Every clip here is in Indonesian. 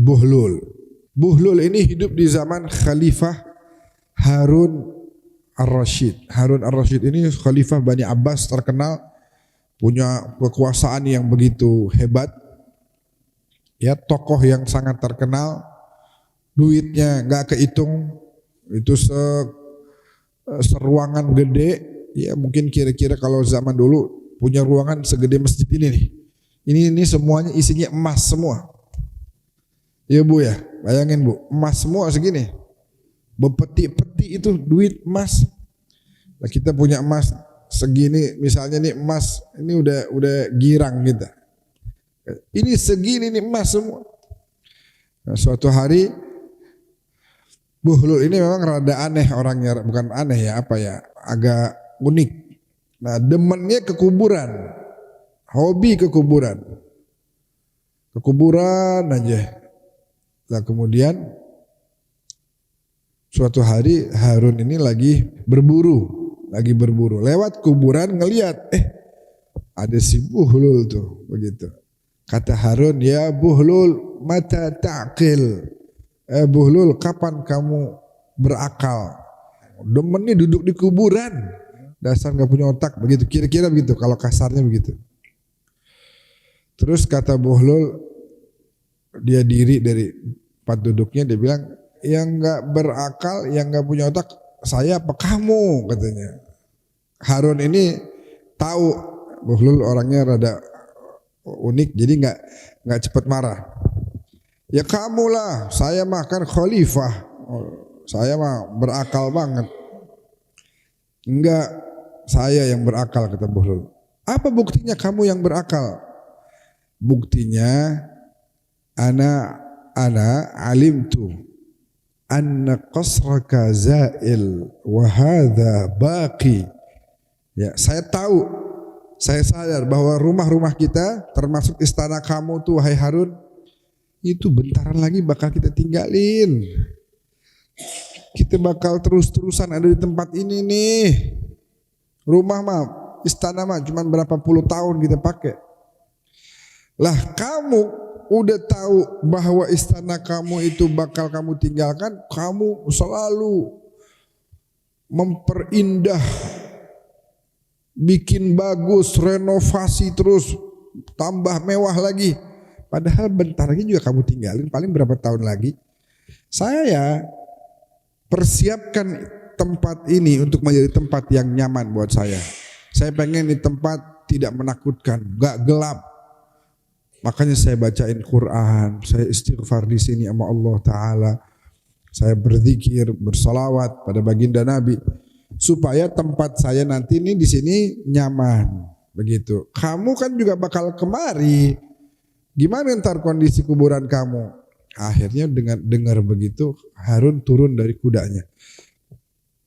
Buhlul. Buhlul ini hidup di zaman Khalifah Harun Ar-Rasyid. Harun Ar-Rasyid ini Khalifah Bani Abbas terkenal, punya kekuasaan yang begitu hebat. Ya, tokoh yang sangat terkenal, duitnya nggak kehitung, itu seruangan gede. Ya mungkin kira-kira kalau zaman dulu punya ruangan segede masjid ini nih. Ini semuanya isinya emas semua. Ya Bu ya, bayangin Bu, emas semua segini. Bepeti-peti itu duit emas. Nah, kita punya emas segini, misalnya nih emas ini udah girang kita. Ini segini nih emas semua. Nah, suatu hari Buhlul ini memang rada aneh orangnya, bukan aneh ya, apa ya, agak unik. Nah, demennya ke kuburan, hobi ke kuburan aja. Nah, kemudian suatu hari Harun ini lagi berburu, lewat kuburan ngelihat, ada si Buhlul tuh, begitu. Kata Harun, ya Buhlul, mata ta'qil. Buhlul, kapan kamu berakal? Demennya duduk di kuburan, dasar gak punya otak, begitu. Kira-kira begitu, kalau kasarnya begitu. Terus kata Buhlul, dia diri dari tempat duduknya, dia bilang, yang gak berakal, yang gak punya otak, saya apa kamu, katanya. Harun ini tahu Buhlul orangnya rada unik, jadi nggak cepat marah. Ya kamu lah, saya mah kan khalifah, saya mah berakal banget. Enggak, saya yang berakal, kata Buhlul. Apa buktinya kamu yang berakal? Buktinya ana alimtu anna qasraka zail wa hadha baqi. Ya, saya tahu, saya sadar bahwa rumah-rumah kita termasuk istana kamu tuh wahai Harun, itu bentaran lagi bakal kita tinggalin. Kita bakal terus-terusan ada di tempat ini nih. Rumah mah, istana mah cuma berapa puluh tahun kita pakai. Lah kamu udah tahu bahwa istana kamu itu bakal kamu tinggalkan, kamu selalu memperindah, bikin bagus, renovasi terus, tambah mewah lagi. Padahal bentar lagi juga kamu tinggalin, paling berapa tahun lagi. Saya persiapkan tempat ini untuk menjadi tempat yang nyaman buat saya. Saya pengen di tempat tidak menakutkan, gak gelap. Makanya saya bacain Quran, saya istighfar di sini sama Allah Ta'ala. Saya berzikir, bersalawat pada baginda Nabi. Supaya tempat saya nanti ini di sini nyaman, begitu. Kamu kan juga bakal kemari. Gimana ntar kondisi kuburan kamu? Akhirnya dengan dengar begitu, Harun turun dari kudanya.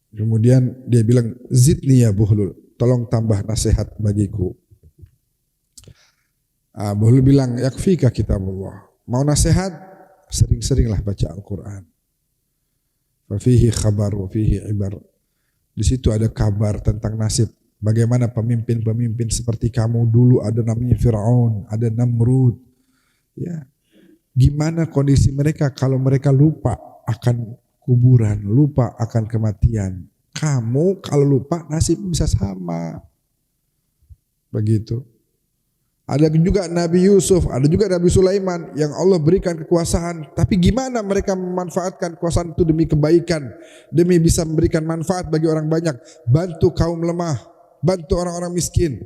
Kemudian dia bilang, zidni ya Buhlul, tolong tambah nasihat bagiku. Buhlul bilang, yakfika kitabullah. Mau nasihat? Sering-seringlah baca Al-Quran. Wa fihi khabar wa fihi ibar. Di situ ada kabar tentang nasib. Bagaimana pemimpin-pemimpin seperti kamu dulu, ada namanya Fir'aun, ada Namrud. Ya, gimana kondisi mereka kalau mereka lupa akan kuburan, lupa akan kematian. Kamu kalau lupa nasib bisa sama. Begitu. Ada juga Nabi Yusuf, ada juga Nabi Sulaiman yang Allah berikan kekuasaan. Tapi gimana mereka memanfaatkan kekuasaan itu demi kebaikan, demi bisa memberikan manfaat bagi orang banyak, bantu kaum lemah, bantu orang-orang miskin.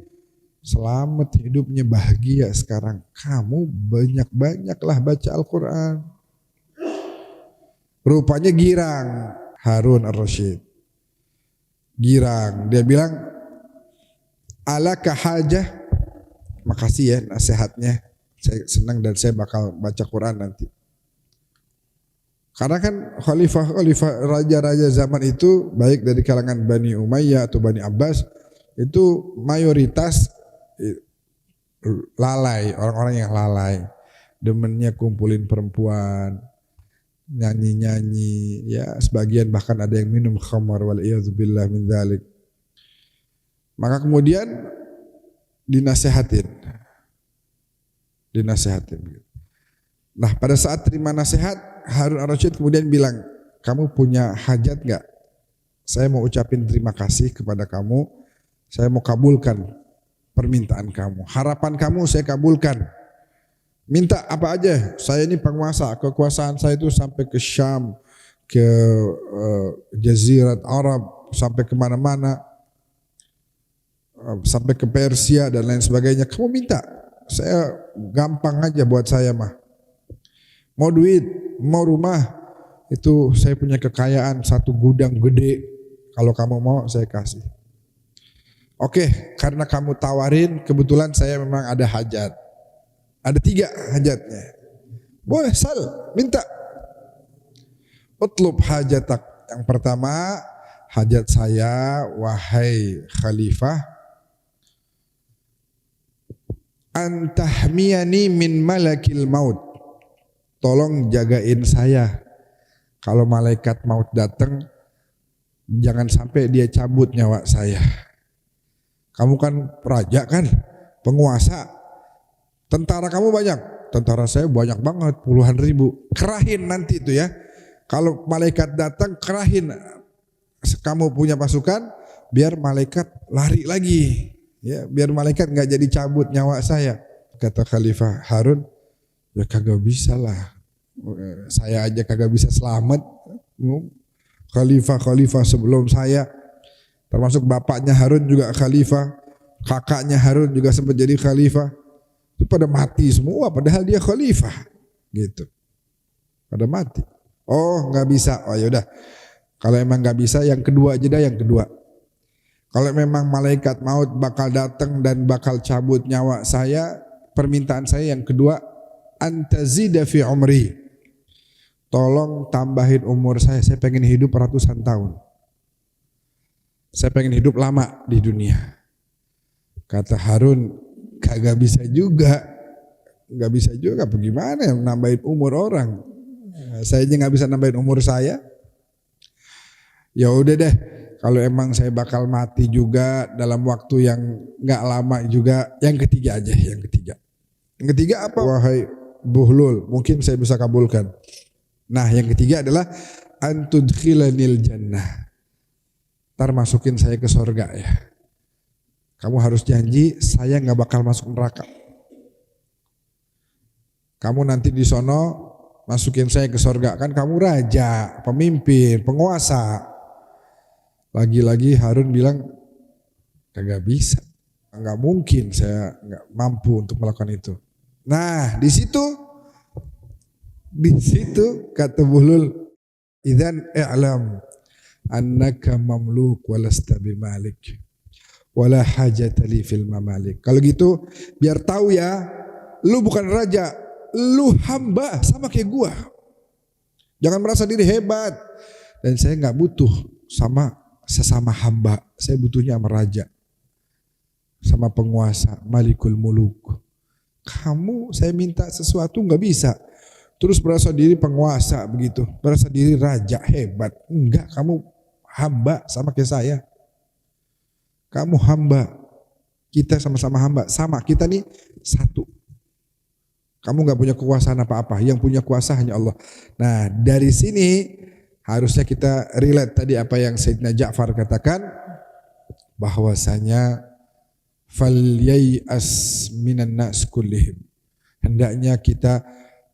Selamat hidupnya, bahagia sekarang. Kamu banyak-banyaklah baca Al-Quran. Rupanya girang Harun Ar-Rasyid. Girang, dia bilang, alaka hajah. Makasih ya nasihatnya, saya senang dan saya bakal baca Quran nanti. Karena kan khalifah raja-raja zaman itu, baik dari kalangan Bani Umayyah atau Bani Abbas, itu mayoritas lalai, orang-orang yang lalai. Demennya kumpulin perempuan, nyanyi-nyanyi, ya sebagian bahkan ada yang minum khamar wal iyadzubillah min dzalik. Maka kemudian dinasehatin. Nah pada saat terima nasihat, Harun ar-Rasyid kemudian bilang, kamu punya hajat gak? Saya mau ucapin terima kasih kepada kamu, saya mau kabulkan permintaan kamu. Harapan kamu saya kabulkan. Minta apa aja, saya ini penguasa, kekuasaan saya itu sampai ke Syam, ke Jazirat Arab, sampai kemana-mana, sampai ke Persia dan lain sebagainya. Kamu minta, saya gampang aja buat saya mah. Mau duit, mau rumah, itu saya punya kekayaan, satu gudang gede. Kalau kamu mau saya kasih. Oke, karena kamu tawarin, kebetulan saya memang ada hajat. Ada 3 hajatnya. Boleh sal, minta. Utlub hajatak. Yang pertama, hajat saya, wahai khalifah, antahmiyani min malakil maut. Tolong jagain saya. Kalau malaikat maut datang, jangan sampai dia cabut nyawa saya. Kamu kan raja kan, penguasa. Tentara kamu banyak, tentara saya banyak banget, puluhan ribu. Kerahin nanti itu ya. Kalau malaikat datang, kerahin. Kamu punya pasukan, biar malaikat lari lagi. Ya, biar malaikat nggak jadi cabut nyawa saya. Kata Khalifah Harun, ya kagak bisa lah. Saya aja kagak bisa selamat. Khalifah sebelum saya, termasuk bapaknya Harun juga khalifah, kakaknya Harun juga sempat jadi khalifah. Itu pada mati semua, padahal dia khalifah, gitu. Pada mati. Oh nggak bisa, oh yaudah. Kalau emang nggak bisa, yang kedua aja dah, yang kedua. Kalau memang malaikat maut bakal datang dan bakal cabut nyawa saya, permintaan saya yang kedua, antazida fi umri. Tolong tambahin umur saya pengen hidup ratusan tahun. Saya pengen hidup lama di dunia. Kata Harun, kagak bisa juga. Gak bisa juga, bagaimana yang nambahin umur orang? Saya aja gak bisa nambahin umur saya. Ya udah deh, kalau emang saya bakal mati juga dalam waktu yang gak lama juga, yang ketiga aja, yang ketiga. Yang ketiga apa? Wahai Buhlul, mungkin saya bisa kabulkan. Nah yang ketiga adalah antudkhilanil jannah. Ntar masukin saya ke surga ya. Kamu harus janji saya gak bakal masuk neraka. Kamu nanti di sono masukin saya ke surga, kan kamu raja, pemimpin, penguasa. Lagi-lagi Harun bilang kagak bisa, nggak mungkin, saya nggak mampu untuk melakukan itu. Nah di situ kata Buhlul, idzan i'lam annaka mamluk walasta bimalik wala hajata li fil mamalik. Kalau gitu biar tahu ya, lu bukan raja, lu hamba sama kayak gua. Jangan merasa diri hebat. Dan saya nggak butuh sama sesama hamba, saya butuhnya sama raja, sama penguasa, malikul muluk. Kamu saya minta sesuatu nggak bisa, terus berasa diri penguasa begitu, berasa diri raja hebat. Enggak, kamu hamba sama kayak saya. Kamu hamba, kita sama-sama hamba, sama kita nih satu. Kamu nggak punya kekuasaan apa-apa, yang punya kuasa hanya Allah. Nah dari sini harusnya kita relate tadi apa yang Sayyidina Ja'far katakan, bahwasanya falyai'as minan nas kullihim. Hendaknya kita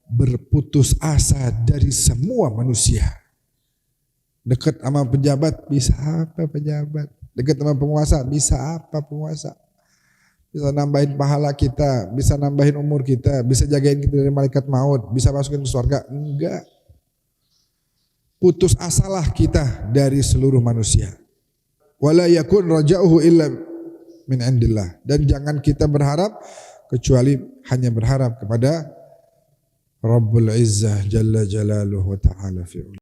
berputus asa dari semua manusia. Dekat sama pejabat, bisa apa pejabat? Dekat sama penguasa, bisa apa penguasa? Bisa nambahin pahala kita, bisa nambahin umur kita, bisa jagain kita dari malaikat maut, bisa masukin ke surga. Enggak. Putus asalah kita dari seluruh manusia. Wala yakun raja'uhu illa min indillah. Dan jangan kita berharap kecuali hanya berharap kepada Rabbul Izzah Jalla Jalaluhu wa Ta'ala fi'ul.